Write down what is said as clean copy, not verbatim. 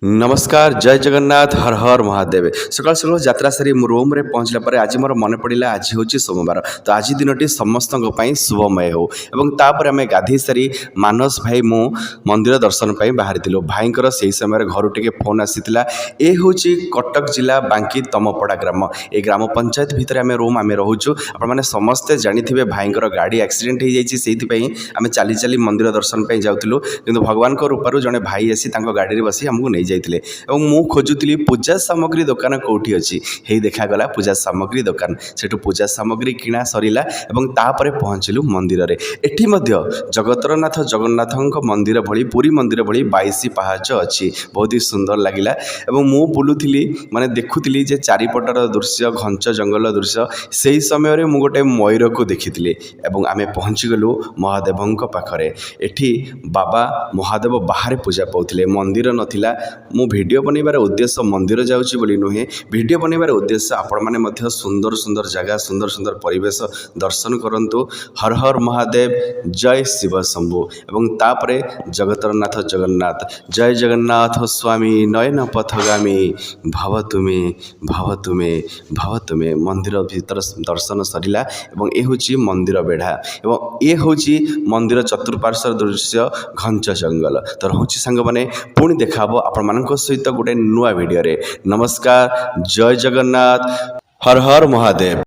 नमस्कार जय जगन्नाथ हर हर महादेव सकाल सकाल यात्रा सारी रूम रे पहुँचला पर आज मोर मन पड़ा आज हूँ सोमवार तो आज दिन समस्त शुभमय हो एवं तापर आम गाधे सारी मानस भाई मु मंदिर दर्शन पर बाहरी भाई से समय घर टे फोन आसाला ए हूँ कटक जिला बांकी तमपड़ा ग्राम ए ग्राम पंचायत भितर आम रूम आम रोचु आपने समस्ते जानी भाई गाड़ी एक्सीडेंट हो जाए आम चली चली मंदिर दर्शन पर जाऊँ कि भगवान रूप जड़े भाई आसी गाड़ी में बसी आमको नहीं जाइए मु खोजुली पूजा सामग्री दुकान कौटी अच्छी हे देखागला पूजा सामग्री दुकान से पूजा सामग्री किणा सरला तापर पहुँचलु मंदिर रे एठी मध्य जगतरनाथ जगन्नाथ मंदिर भली पुरी मंदिर भली 22 पाहाच अच्छी बहुत ही सुंदर लगिला मु बुलूली माने देखुली जे चारिपटर दृश्य घंच जंगल दृश्य से समय रे मु गोटे मयूर को देखी आम पहुँचीगलु महादेव पाखरे एठी बाबा महादेव बाहर पूजा पाउथिले मंदिर नथिला मु वीडियो बनैबार उद्देश्य मंदिर जाउची बोली नुहे वीडियो बनैबार उद्देश्य आपण माने मध्य सुंदर सुंदर जगह सुंदर सुंदर परिवेश दर्शन करंतु हर हर महादेव जय शिव शंभु एवं तापरे जगतरनाथ जगन्नाथ जय जगन्नाथ स्वामी नयन पथगामी भाव तुमे भाव तुमे भाव तुमे मंदिर भीतर दर्शन सरिला एवं ए होची मंदिर बेढ़ा एवं ए होची मंदिर चतुर्पार्श्व दृश्य घंच जंगल तो रोची सांग मैंने पुणी देखा आपण मान सहित गोटे नुआ वीडियो रे नमस्कार जय जगन्नाथ हर हर महादेव।